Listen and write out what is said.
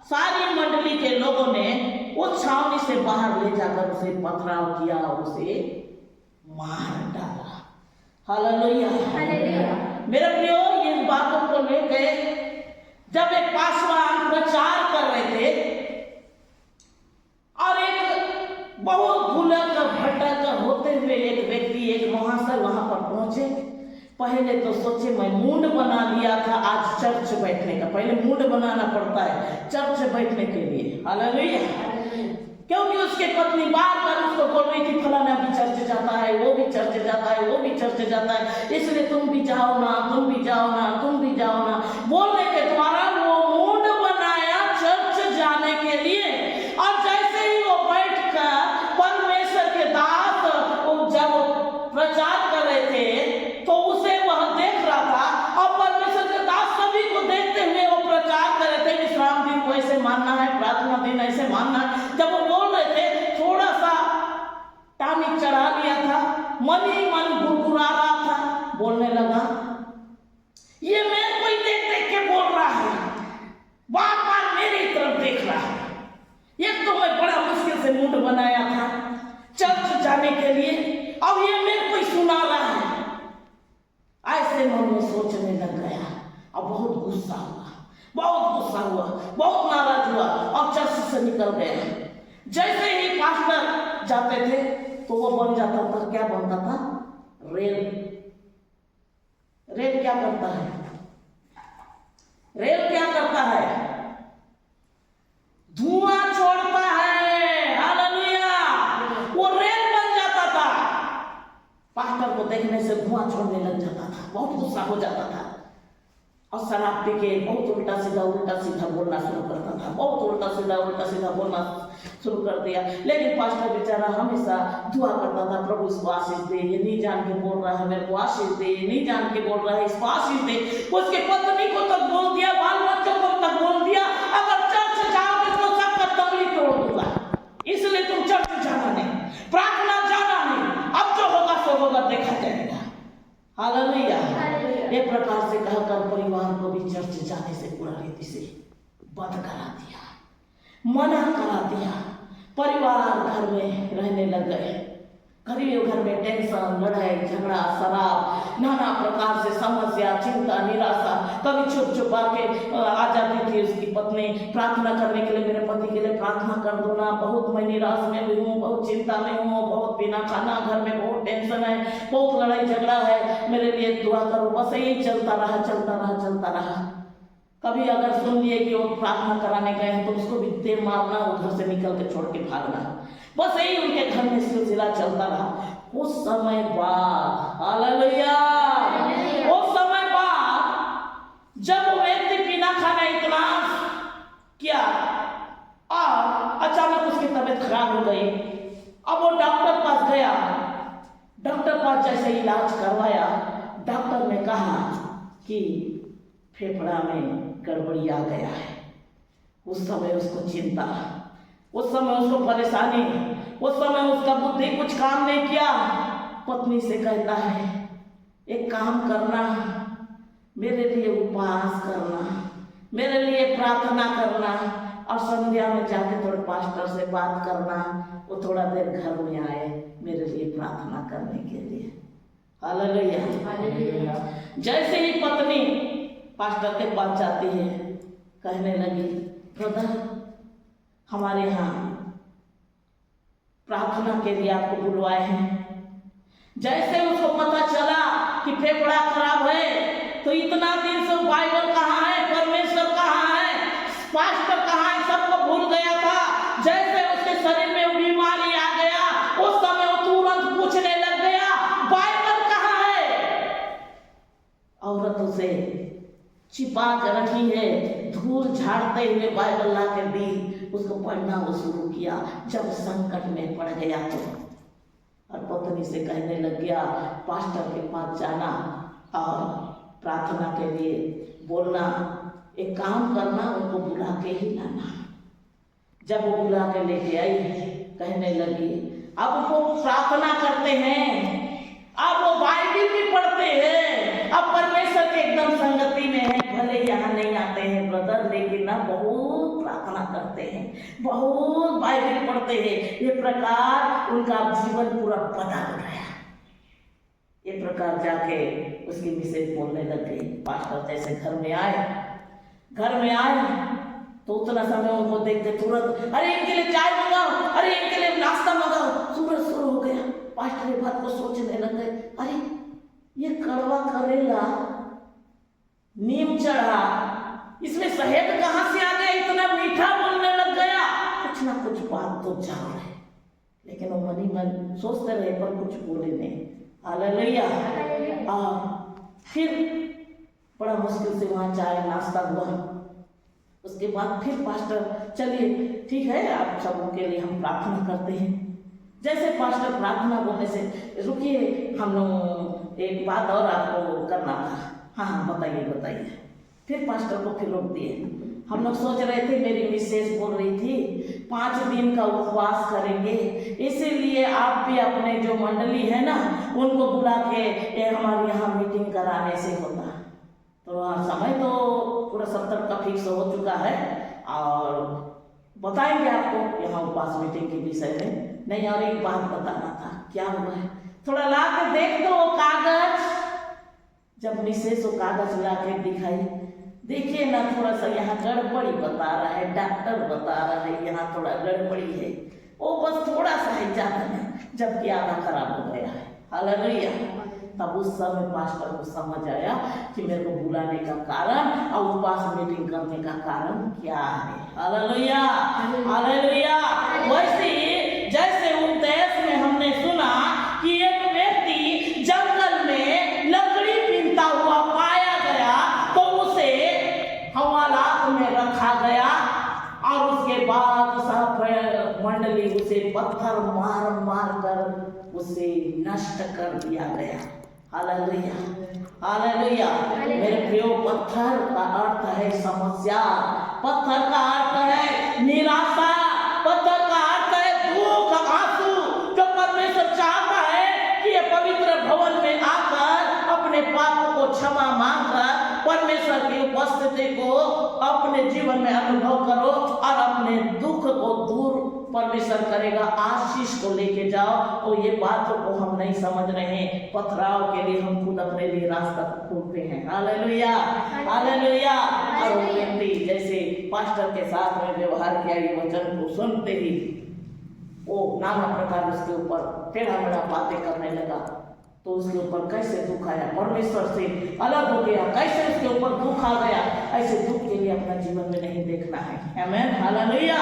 सारी मंडली के लोगों ने उस छावनी से बाहर ले जाकर उसे पथराव किया और उसे मार डाला। हालेलुया। मेरे प्रियो, इन बातों को लेके जब एक पासवान प्रचार कर रहे थे और एक बहुत भुलक भटक होते हुए एक व्यक्ति, एक महाशय वहां पर पहुंचे। पहले तो सोचे मैं मूड बना लिया था आज चर्च बैठने का, पहले मूड बनाना पड़ता है चर्च बैठने के लिए। हालेलुया। क्योंकि उसके पत्नी बार बार उसको बोल रही थी फलाना भी चर्च जाता है, वो भी चर्च जाता है, वो भी चर्च जाता है, इसलिए तुम भी जाओ ना, तुम भी जाओ ना, तुम भी जाओ ना। बोलने के द्वारा वो मूड बनाया चर्च जाने के लिए। और जैसे ही वो बैठ कर परमेश्वर के दास जब प्रचार कर रहे थे तो उसे वह देख रहा था और परमेश्वर के दास सभी को देखते हुए वो प्रचार कर रहे थे विश्राम दिन को ऐसे मानना है, प्रार्थना दिन ऐसे मानना है। जब वो बोल रहे थे थोड़ा सा टानी चढ़ा लिया था, मन ही मन गुड़गुड़ा रहा था, बोलने लगा ये मैं कोई देख देख के बोल रहा है, बार बार मेरी तरफ देख रहा है। एक तो मैं बड़ा मुश्किल से मूड बनाया था चर्च जाने के लिए, अब ये मेरे कोई सुना रहा है। ऐसे मन में सोचने लग गया और बहुत गुस्सा हुआ, बहुत नाराज हुआ और चर्च से निकल गया। जैसे ही पास्टर जाते थे तो वो बन जाता था, क्या बनता था? रेल। रेल क्या करता है? रेल क्या करता है? धुआं छोड़ता है। हालेलुया। वो रेल बन जाता था। पास्टर को देखने से धुआं छोड़ने लग जाता था, बहुत गुस्सा हो जाता था और शराब पी के बहुत उल्टा सीधा बोलना शुरू करता था, बहुत उल्टा सीधा बोलना शुरू कर दिया। लेकिन पास्टर बेचारा हमेशा दुआ करता था, प्रभु इसको आशीष दे, ये नहीं जान के बोल रहा है मेरे को आशीष दे, ये नहीं जान के बोल रहा है इसको आशीष दे। उसके पत्नी को तक बोल दिया, बाल बच्चों को तक बोल दिया, अगर चर्च जाओगे तो सबका तंगली तोड़ दूंगा, इसलिए तुम चर्च जाना नहीं, प्रार्थना जाना नहीं, अब जो होगा सो होगा, देखा जाएगा। हालेलुया। एक प्रकार से कहकर परिवार को भी चर्च जाने से पूरा रीति से बंद करा दिया, मना करा दिया। परिवार घर में रहने लग गए। गरीब घर में टेंशन, लड़ाई झगड़ा, शराब, नाना प्रकार से समस्या, चिंता, निराशा। कभी छुप छुपा के आ जाती थी उसकी पत्नी प्रार्थना करने के लिए, मेरे पति के लिए प्रार्थना कर दो ना, बहुत मैं निराश में भी हूँ, बहुत चिंता में हूँ, बहुत बिना खाना, घर में बहुत टेंशन है, बहुत लड़ाई झगड़ा है, मेरे लिए दुआ करो। बस यही चलता रहा। कभी अगर सुन लिए कि वो प्रार्थना कराने गए हैं तो उसको भी दे मारना, उधर से निकल के छोड़ के भागना। बस यही उनके घर में सिलसिला चलता रहा। उस समय बाद, हालेलुया, उस समय बाद जब वो व्यक्ति बिना खाना इतना किया और अचानक उसकी तबीयत खराब हो गई। अब वो डॉक्टर पास गया, डॉक्टर पास जैसे इलाज करवाया, डॉक्टर ने कहा कि फेफड़ा में गड़बड़ी आ गया है। उस समय उसको चिंता, उस समय उसको परेशानी, उस समय उसका बुद्धि कुछ काम नहीं किया। पत्नी से कहता है एक काम करना, मेरे लिए उपवास करना, मेरे लिए प्रार्थना करना और संध्या में जाके थोड़े पास्टर से बात करना, वो थोड़ा देर घर में आए मेरे लिए प्रार्थना करने के लिए। हालेलुया। जैसे ही पत्नी पास्टर के पास जाती है, कहने लगी ब्रदर हमारे यहाँ प्रार्थना के लिए आपको बुलवाए हैं। जैसे उसको पता चला कि फेफड़ा खराब है तो इतना दिन से बाइबल कहाँ है, परमेश्वर कहाँ है, पास्टर कहाँ है, सबको भूल गया था। जैसे उसके शरीर में बीमारी आ गया, उस समय वो तुरंत पूछने लग गया बाइबल कहाँ है। औरतों से छिपा कर रखी है, धूल झाड़ते हुए बाइबल ला कर दी, उसको पढ़ना वो शुरू किया। जब संकट में पड़ गया तो और पत्नी से कहने लग गया पास्टर के पास जाना और प्रार्थना के लिए बोलना, एक काम करना उनको बुला के ही लाना। जब वो बुला के लेके आई, कहने लगी अब वो प्रार्थना करते हैं, अब वो बाइबल भी पढ़ते हैं, अब परमेश्वर के एकदम संगति में है, भले यहाँ नहीं आते हैं ब्रदर, लेकिन ना बहुत प्रार्थना करते हैं, बहुत बाइबल पढ़ते हैं। ये प्रकार उनका जीवन पूरा बदल गया। ये प्रकार जाके उसकी मिसेज बोलने लग गई। पास्टर जैसे घर में आए तो उतना समय उनको देखते तुरंत, अरे इनके लिए चाय मंगाओ, अरे इनके लिए नाश्ता मंगाओ। सूरज शुरू हो गया। पास्टर ये बात को सोचने लग गए, अरे ये कड़वा करेला, नीम चढ़ा, इसमें शहद कहाँ से आ गया, इतना मीठा बोलने लग गया। कुछ ना कुछ बात तो जरूर है, लेकिन वो मन ही मन सोचते रहे पर कुछ बोले नहीं। हालेलुया। फिर बड़ा मुश्किल से वहाँ चाय नाश्ता हुआ। उसके बाद फिर पास्टर, चलिए ठीक है, आप सबों के लिए हम प्रार्थना करते हैं। जैसे पास्टर प्रार्थना बोलने से, रुकिए हम लोग एक बात और आपको करना था। हाँ बताइए। फिर पास्टर को फिर रोक दिए। हम लोग सोच रहे थे, मेरी मिसेज बोल रही थी 5 दिन का उपवास करेंगे, इसीलिए आप भी अपने जो मंडली है ना उनको बुला के हमारे यहाँ मीटिंग कराने से होता। तो समय तो पूरा 70 का फिक्स हो चुका है और बताएंगे आपको यहाँ उपवास मीटिंग के विषय में। नहीं, और एक बात बताना था। क्या हुआ है, थोड़ा ला के देख दो कागज। जब मिसेज वो कागज ला के दिखाई, देखिए ना थोड़ा सा यहाँ गड़बड़ी बता रहा है, डॉक्टर बता रहा है यहाँ थोड़ा गड़बड़ी है, वो बस थोड़ा सा है, ज्यादा नहीं, जबकि आधा खराब हो गया है। हालेलुया। तब उस समय पास्टर को समझ आया कि मेरे को बुलाने का कारण और उपवास मीटिंग करने का कारण क्या है। Hallelujah, hallelujah. वैसे जैसे उस देश में हमने सुना कि एक व्यक्ति जंगल में लकड़ी बीनता हुआ पाया गया, तो उसे हवालात में रखा गया और उसके बाद सब मंडली उसे पत्थर मार कर उसे नष्ट कर दिया गया। Hallelujah, hallelujah. मेरे प्रियो, पत्थर का अर्थ है समस्या, पत्थर का अर्थ है निराशा, पत्थर का अर्थ है दुख, आंसू। जो परमेश्वर चाहता है कि ये पवित्र भवन में आकर अपने पापों को क्षमा मांगकर परमेश्वर की उपस्थिति को अपने जीवन में अनुभव करो और अपने दुख को दूर परमेश्वर करेगा, आशीष को लेके जाओ। तो ये बातों को हम नहीं समझ रहे हैं, पथराव के लिए हम खुद अपने लिए रास्ता खोलते हैं। Hallelujah, hallelujah. और वो व्यक्ति जैसे पास्टर के साथ में व्यवहार किया, ये वचन को सुनते ही वो नाना प्रकार उसके ऊपर टेढ़ा मेढ़ा बातें करने लगा। तो उसके ऊपर कैसे दुख आया, परमेश्वर से अलग हो गया, कैसे उसके ऊपर दुख आ गया। ऐसे दुख के लिए अपना जीवन में नहीं देखना है। आमीन, हालेलुया।